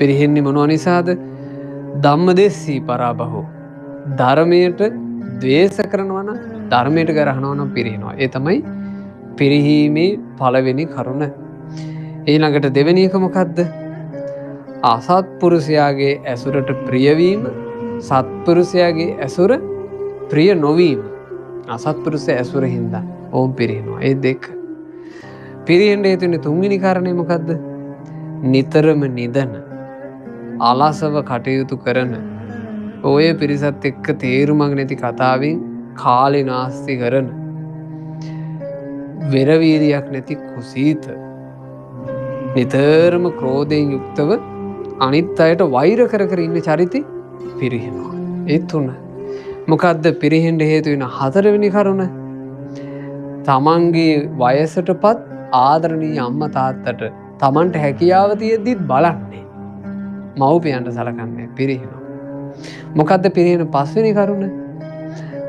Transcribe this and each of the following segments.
පිරිහෙන්නේ මොනවා නිසාද? ධම්මදෙස්සී පරාබහෝ. ධර්මයට ද්වේෂ කරනවා නම්, ධර්මයට ගරහනවා නම් පිරිහෙනවා. ඒ තමයි පිරිහීමේ පළවෙනි කරුණ. ඊළඟට දෙවෙනි එක මොකද්ද? අසත්පුරුෂයාගේ ඇසුරට ප්‍රියවීම, සත්පුරුෂයාගේ ඇසුර ප්‍රිය නොවීම. අසත්පුරුෂ ඇසුර හින්දා ඔවුන් පිරිහෙනවා. ඒ දෙක. පිරිහෙන්න හේතු වෙන තුන්වෙනි කාරණේ මොකද්ද? නිතරම නිදන, අලසව කටයුතු කරන, ඔය පිරිසත් එක්ක තේරුමක් නැති කතාවෙන් කාලේ නාස්ති කරන, වෙරවීරියක් නැති කුසීත, නිතරම ක්‍රෝධයෙන් යුක්තව අනිත් අයට වෛර කර කර ඉන්න චරිතය පිරිහෙනවා. ඒ තුන. මොකද්ද පිරිහෙන්න හේතු වෙන හතරවෙනි කරුණ? තමන්ගේ වයසටපත් ආදරණීය අම්මා තාත්තට තමන්ට හැකියාව තියෙද්දිත් බලන්නේ, මව්පියන්ට සලකන්නේ, පිරිහෙනවා. මොකද්ද පිරිහෙන පස්වෙනි කරුණ?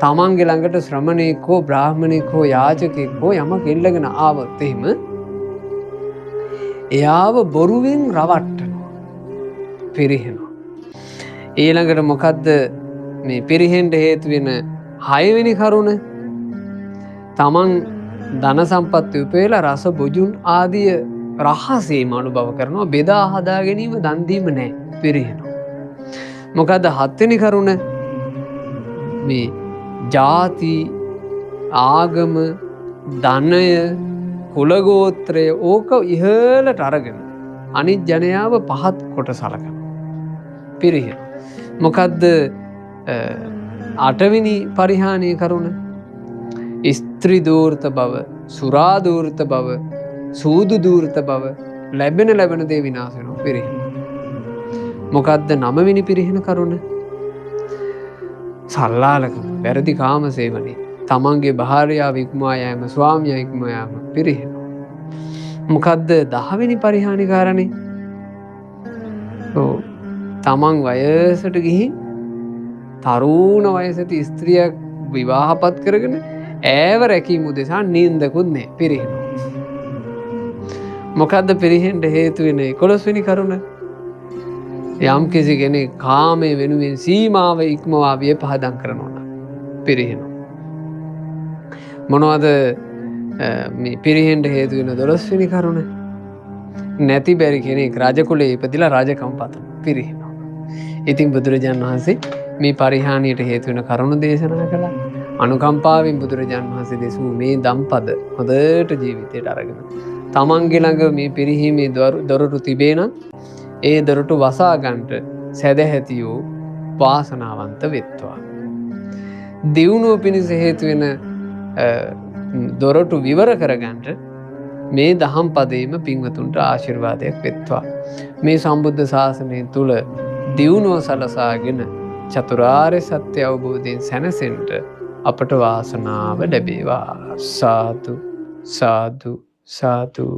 තමන්ගේ ළඟට ශ්‍රමණේක හෝ බ්‍රාහ්මණේක හෝ යාචකෙක් හෝ යමක් ඉල්ලගෙන ආවොත් එහෙම එයාව බොරුවෙන් රවට්ටනවා, පිරිහෙනවා. ඊළඟට මොකද්ද මේ පිරිහෙන්න හේතු වෙන හයවෙනි කරුණ? තමන් ධන සම්පත් උපයලා රස බොජුන් ආදිය රහසේම අනුභව කරනවා, බෙදා හදා ගැනීම දන් දීම නැහැ, පිරිහෙනවා. මොකද්ද හත්වෙනි කරුණ? මේ ජාති, ආගම, ධනය, කුලගෝත්‍රය ඕක ඉහළට අරගෙන අනිත් ජනයාව පහත් කොට සලකනවා, පිරිහෙනවා. මොකද්ද අටවෙනි පරිහානිය කරුණ? ස්ත්‍රී දූර්ත බව, සුරා දූර්ත බව, සූදු දූර්ත බව, ලැබෙන දේ විනාශ වෙනවා, පිරිහෙනවා. මොකද්ද නවවෙනි පිරිහෙන කරුණ? සල්ලාලකම, වැරදි කාම සේවනය, තමන්ගේ භාර්යාව ඉක්මවා යෑම, ස්වාමියා ඉක්මවා යෑම, පිරිහෙනවා. මොකද්ද දහවෙනි පරිහානි කාරණේ? තමන් වයසට ගිහින් තරුණ වයසති ස්ත්‍රියක් විවාහපත් කරගෙන ඈව රැකීම උදෙසා නින්දකුත් නැහැ, පිරිහෙනවා. මොකද්ද පිරිහෙන්න හේතු වෙන 11 වෙනි කරුණ? යම් කිසි කෙනෙක් කාමයේ වෙනුවෙන් සීමාව ඉක්මවා වියපහදම් කරනවා නම් පිරිහෙනවා. මොනවද මේ පිරිහෙන්න හේතු වෙන 12 වෙනි කරුණ? නැති බැරි කෙනෙක් රජ කුලේ ඉපදිලා රජකම් පතන, පිරිහෙනවා. ඉතින් බුදුරජාණන් වහන්සේ මේ පරිහානියට හේතු වෙන කරුණු දේශනා කළා. අනුකම්පාවෙන් බුදුරජාණන් වහන්සේ දෙසූ මේ දම්පද හොඳට ජීවිතයට අරගෙන තමන්ගේ ළඟ මේ පිරිහීමේ දොරටු තිබේ නම් ඒ දොරටු වසා ගන්නට සැදැහැතියෝ වාසනාවන්ත වෙත්වා. දියුණුව පිණිස හේතු වෙන දොරටු විවර කරගන්නට මේ දහම් පදේම පින්වතුන්ට ආශිර්වාදයක් වෙත්වා. මේ සම්බුද්ධ ශාසනය තුල දියුණුව සලසාගෙන චතුරාර්ය සත්‍ය අවබෝධයෙන් සැනසෙන්නට අපට වාසනාව ලැබේවා. සාදු සාදු සාදු.